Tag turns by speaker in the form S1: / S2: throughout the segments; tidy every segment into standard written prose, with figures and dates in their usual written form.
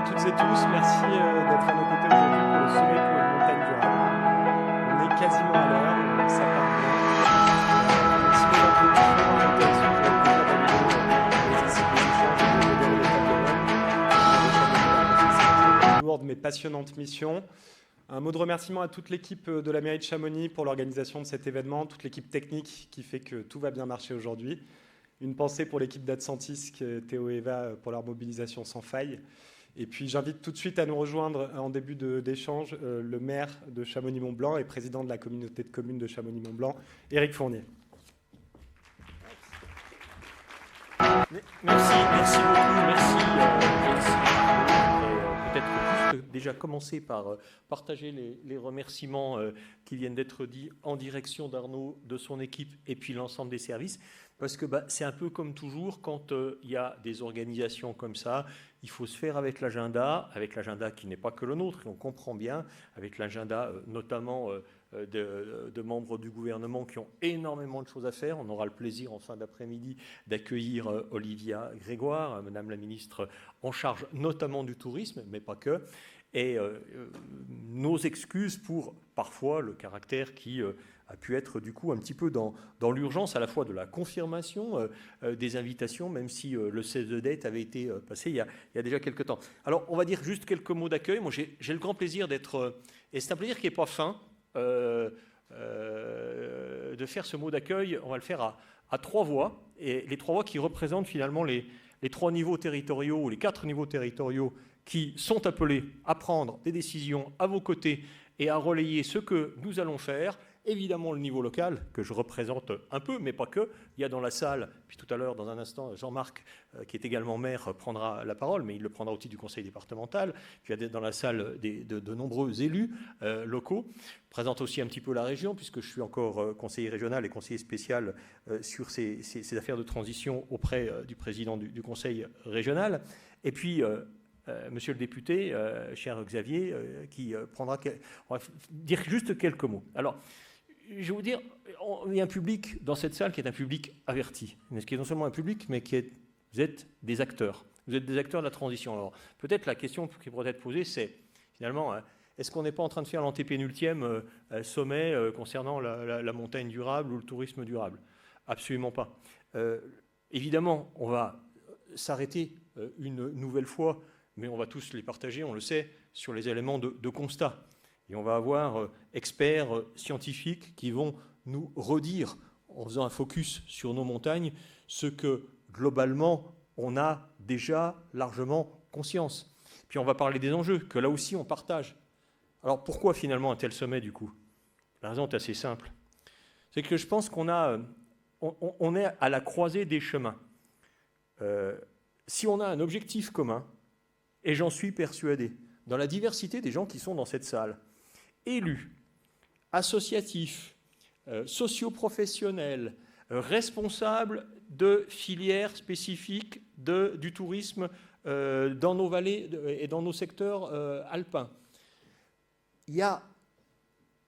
S1: toutes et tous, merci d'être à nos côtés aujourd'hui pour le sommet pour une montagne durable. On est quasiment à l'heure, ça part bien. Si les applaudissements ont été reçus, j'aurais le plaisir d'animer les échanges et de modérer les tables rondes. Lourde mais passionnante mission. Un mot de remerciement à toute l'équipe de la mairie de Chamonix pour l'organisation de cet événement, toute l'équipe technique qui fait que tout va bien marcher aujourd'hui. Une pensée pour l'équipe d'Adcentis, Théo et Eva, pour leur mobilisation sans faille. Et puis j'invite tout de suite à nous rejoindre en début d'échange le maire de Chamonix-Mont-Blanc et président de la communauté de communes de Chamonix-Mont-Blanc, Éric Fournier.
S2: Merci beaucoup, merci. Peut-être juste déjà commencer par partager les remerciements qui viennent d'être dits en direction d'Arnaud, de son équipe et puis l'ensemble des services. Parce que c'est un peu comme toujours, quand il y a des organisations comme ça, il faut se faire avec l'agenda qui n'est pas que le nôtre, et on comprend bien, avec l'agenda notamment de membres du gouvernement qui ont énormément de choses à faire. On aura le plaisir en fin d'après-midi d'accueillir Olivia Grégoire, Madame la ministre en charge notamment du tourisme, mais pas que. Et nos excuses pour parfois le caractère qui a pu être du coup un petit peu dans l'urgence à la fois de la confirmation des invitations, même si le save the date avait été passé il y a déjà quelques temps. Alors on va dire juste quelques mots d'accueil. Moi j'ai le grand plaisir d'être, et c'est un plaisir qui n'est pas fin, de faire ce mot d'accueil. On va le faire à 3 voix, et les 3 voix qui représentent finalement les 3 niveaux territoriaux ou les 4 niveaux territoriaux qui sont appelés à prendre des décisions à vos côtés et à relayer ce que nous allons faire. Évidemment, le niveau local, que je représente un peu, mais pas que. Il y a dans la salle, puis tout à l'heure, dans un instant, Jean-Marc, qui est également maire, prendra la parole, mais il le prendra au titre du conseil départemental. Puis il y a dans la salle de nombreux élus locaux. Je présente aussi un petit peu la région, puisque je suis encore conseiller régional et conseiller spécial sur ces affaires de transition auprès du président du conseil régional. Et puis... Monsieur le député, cher Xavier, qui prendra... On va dire juste quelques mots. Alors, je vais vous dire, il y a un public dans cette salle qui est un public averti, mais qui est non seulement un public, mais vous êtes des acteurs. Vous êtes des acteurs de la transition. Alors, peut-être la question qui pourrait être posée, c'est finalement, est-ce qu'on n'est pas en train de faire l'antépénultième sommet concernant la montagne durable ou le tourisme durable? Absolument pas. Évidemment, on va s'arrêter une nouvelle fois, mais on va tous les partager, on le sait, sur les éléments de constat. Et on va avoir experts scientifiques qui vont nous redire, en faisant un focus sur nos montagnes, ce que, globalement, on a déjà largement conscience. Puis on va parler des enjeux, que là aussi on partage. Alors pourquoi finalement un tel sommet, du coup? La raison est assez simple. C'est que je pense qu'on est à la croisée des chemins. Si on a un objectif commun, et j'en suis persuadé, dans la diversité des gens qui sont dans cette salle, élus, associatifs, socioprofessionnels, responsables de filières spécifiques du tourisme dans nos vallées et dans nos secteurs alpins. Il y a...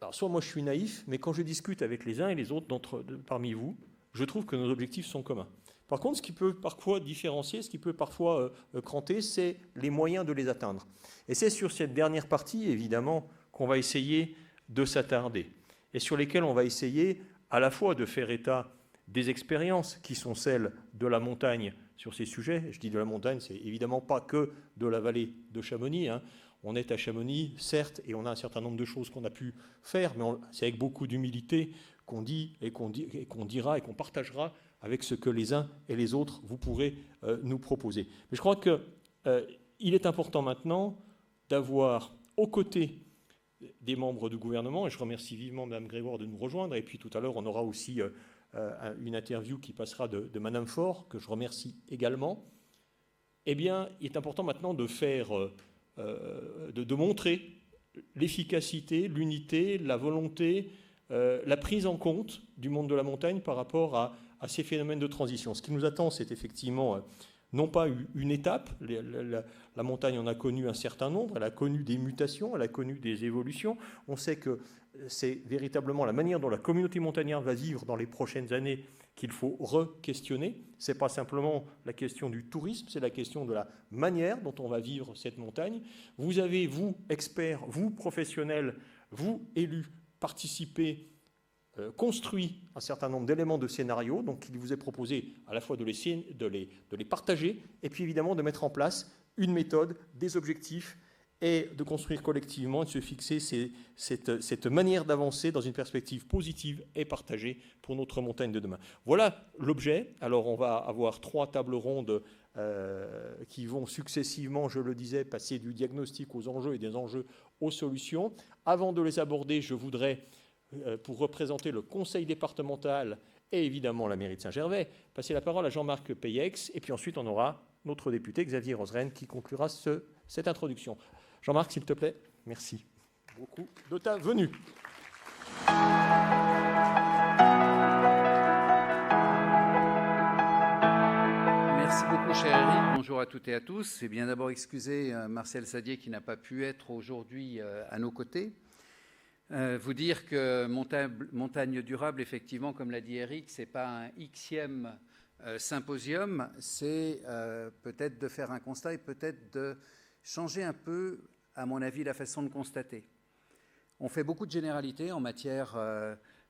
S2: Alors, soit moi je suis naïf, mais quand je discute avec les uns et les autres parmi vous, je trouve que nos objectifs sont communs. Par contre, ce qui peut parfois différencier, ce qui peut parfois cranter, c'est les moyens de les atteindre. Et c'est sur cette dernière partie, évidemment, qu'on va essayer de s'attarder, et sur lesquelles on va essayer à la fois de faire état des expériences qui sont celles de la montagne sur ces sujets. Je dis de la montagne, c'est évidemment pas que de la vallée de Chamonix. On est à Chamonix, certes, et on a un certain nombre de choses qu'on a pu faire, mais c'est avec beaucoup d'humilité qu'on dit et qu'on dira et qu'on partagera avec ce que les uns et les autres, vous pourrez nous proposer. Mais je crois qu'il est important maintenant d'avoir aux côtés des membres du gouvernement, et je remercie vivement Mme Grégoire de nous rejoindre, et puis tout à l'heure, on aura aussi une interview qui passera de Mme Faure, que je remercie également. Eh bien, il est important maintenant de faire, de montrer l'efficacité, l'unité, la volonté, la prise en compte du monde de la montagne par rapport à ces phénomènes de transition. Ce qui nous attend, c'est effectivement non pas une étape. La montagne en a connu un certain nombre, elle a connu des mutations, elle a connu des évolutions. On sait que c'est véritablement la manière dont la communauté montagnarde va vivre dans les prochaines années qu'il faut re-questionner. Ce n'est pas simplement la question du tourisme, c'est la question de la manière dont on va vivre cette montagne. Vous avez, vous, experts, vous, professionnels, vous, élus, participé, construit un certain nombre d'éléments de scénario, donc il vous est proposé à la fois de les partager et puis évidemment de mettre en place une méthode, des objectifs et de construire collectivement et de se fixer cette manière d'avancer dans une perspective positive et partagée pour notre montagne de demain. Voilà l'objet. Alors on va avoir 3 tables rondes qui vont successivement, je le disais, passer du diagnostic aux enjeux et des enjeux aux solutions. Avant de les aborder, je voudrais, pour représenter le conseil départemental et évidemment la mairie de Saint-Gervais, passer la parole à Jean-Marc Peyex, et puis ensuite on aura notre député Xavier Roseraine qui conclura cette introduction. Jean-Marc, s'il te plaît. Merci beaucoup de ta venue.
S3: Merci beaucoup, cher Eric. Bonjour à toutes et à tous. Et bien d'abord excuser Marcel Sadier qui n'a pas pu être aujourd'hui à nos côtés. Vous dire que montagne durable, effectivement, comme l'a dit Eric, ce n'est pas un Xème symposium, c'est peut-être de faire un constat et peut-être de changer un peu, à mon avis, la façon de constater. On fait beaucoup de généralités en matière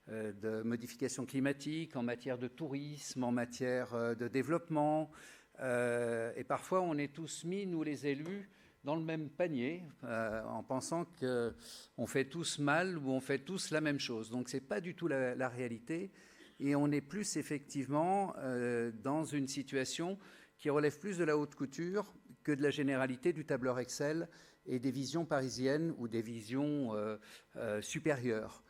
S3: de modification climatique, en matière de tourisme, en matière de développement. Et parfois, on est tous mis, nous les élus, dans le même panier, en pensant qu'on fait tous mal ou on fait tous la même chose. Donc, ce n'est pas du tout la réalité. Et on est plus, effectivement, dans une situation qui relève plus de la haute couture que de la généralité du tableur Excel et des visions parisiennes ou des visions supérieures.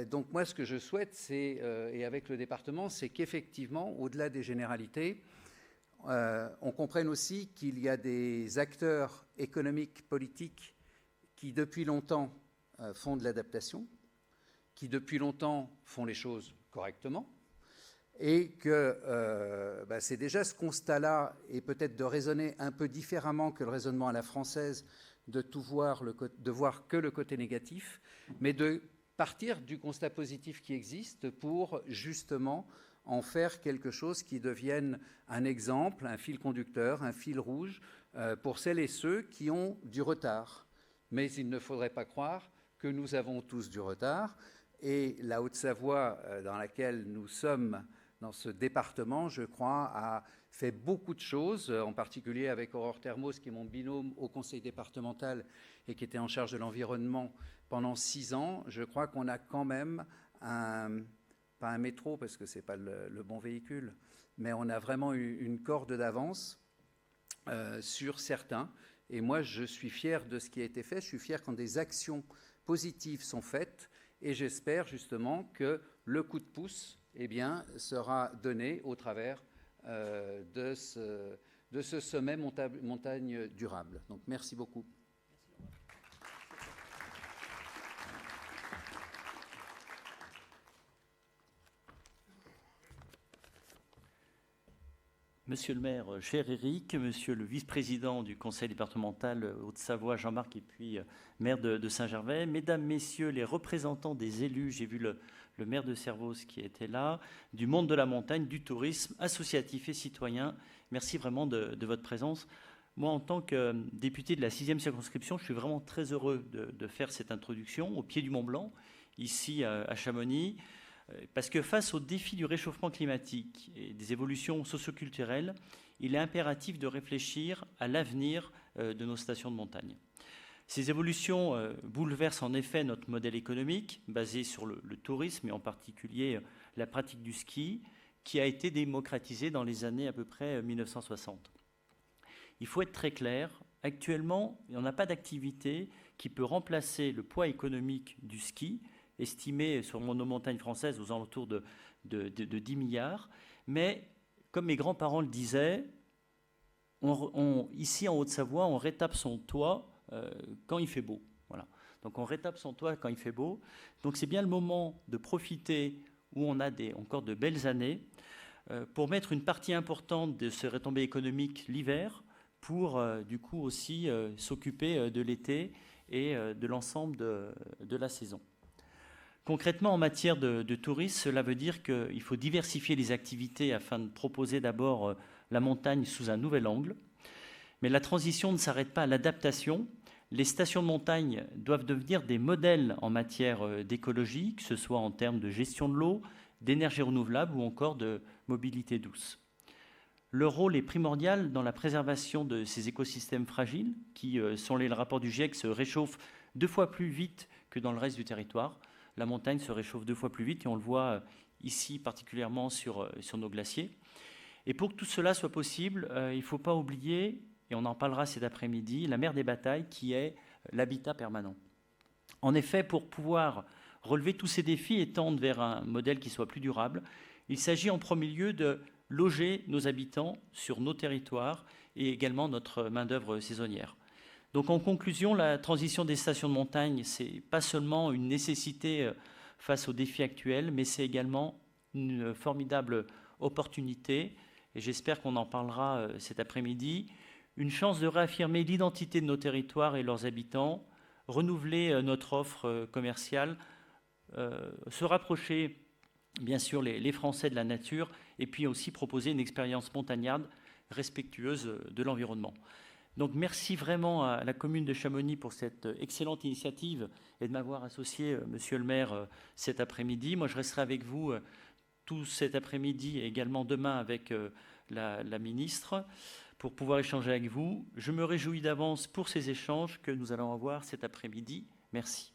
S3: Donc moi, ce que je souhaite, et avec le département, c'est qu'effectivement, au-delà des généralités, on comprenne aussi qu'il y a des acteurs économiques, politiques, qui depuis longtemps font de l'adaptation, qui depuis longtemps font les choses correctement, et que c'est déjà ce constat-là, et peut-être de raisonner un peu différemment que le raisonnement à la française, de voir que le côté négatif, mais de partir du constat positif qui existe pour justement en faire quelque chose qui devienne un exemple, un fil conducteur, un fil rouge pour celles et ceux qui ont du retard. Mais il ne faudrait pas croire que nous avons tous du retard. Et la Haute-Savoie, dans laquelle nous sommes, dans ce département, je crois, a fait beaucoup de choses, en particulier avec Aurore Thermos, qui est mon binôme au conseil départemental et qui était en charge de l'environnement pendant 6 ans. Je crois qu'on a quand même pas un métro, parce que ce n'est pas le bon véhicule, mais on a vraiment une corde d'avance sur certains. Et moi, je suis fier de ce qui a été fait. Je suis fier quand des actions positives sont faites. Et j'espère justement que le coup de pouce sera donné au travers de ce sommet montagne durable. Donc merci beaucoup.
S4: Monsieur le maire, cher Eric, monsieur le vice-président du conseil départemental Haute-Savoie, Jean-Marc, et puis maire de Saint-Gervais, mesdames, messieurs les représentants des élus, j'ai vu le maire de Servoz qui était là, du monde de la montagne, du tourisme, associatif et citoyen, merci vraiment de votre présence. Moi, en tant que député de la 6e circonscription, je suis vraiment très heureux de faire cette introduction au pied du Mont-Blanc, ici à Chamonix. Parce que face au défi du réchauffement climatique et des évolutions socioculturelles, il est impératif de réfléchir à l'avenir de nos stations de montagne. Ces évolutions bouleversent en effet notre modèle économique, basé sur le tourisme et en particulier la pratique du ski, qui a été démocratisé dans les années à peu près 1960. Il faut être très clair, actuellement, il n'y en a pas d'activité qui peut remplacer le poids économique du ski, estimé sur nos montagnes françaises aux alentours de 10 milliards. Mais, comme mes grands-parents le disaient, ici en Haute-Savoie, on rétape son toit quand il fait beau. Voilà. Donc on rétape son toit quand il fait beau. Donc c'est bien le moment de profiter, où on a encore de belles années, pour mettre une partie importante de ces retombées économiques l'hiver, pour du coup aussi s'occuper de l'été et de l'ensemble de la saison. Concrètement, en matière de tourisme, cela veut dire qu'il faut diversifier les activités afin de proposer d'abord la montagne sous un nouvel angle. Mais la transition ne s'arrête pas à l'adaptation. Les stations de montagne doivent devenir des modèles en matière d'écologie, que ce soit en termes de gestion de l'eau, d'énergie renouvelable ou encore de mobilité douce. Leur rôle est primordial dans la préservation de ces écosystèmes fragiles qui, selon le rapport du GIEC, se réchauffent 2 fois plus vite que dans le reste du territoire. La montagne se réchauffe 2 fois plus vite et on le voit ici particulièrement sur nos glaciers. Et pour que tout cela soit possible, il ne faut pas oublier, et on en parlera cet après-midi, la mère des batailles qui est l'habitat permanent. En effet, pour pouvoir relever tous ces défis et tendre vers un modèle qui soit plus durable, il s'agit en premier lieu de loger nos habitants sur nos territoires et également notre main-d'œuvre saisonnière. Donc en conclusion, la transition des stations de montagne, ce n'est pas seulement une nécessité face aux défis actuels, mais c'est également une formidable opportunité, et j'espère qu'on en parlera cet après-midi, une chance de réaffirmer l'identité de nos territoires et leurs habitants, renouveler notre offre commerciale, se rapprocher bien sûr les Français de la nature et puis aussi proposer une expérience montagnarde respectueuse de l'environnement. Donc merci vraiment à la commune de Chamonix pour cette excellente initiative et de m'avoir associé, monsieur le maire, cet après-midi. Moi je resterai avec vous tout cet après-midi et également demain avec la ministre pour pouvoir échanger avec vous. Je me réjouis d'avance pour ces échanges que nous allons avoir cet après-midi. Merci.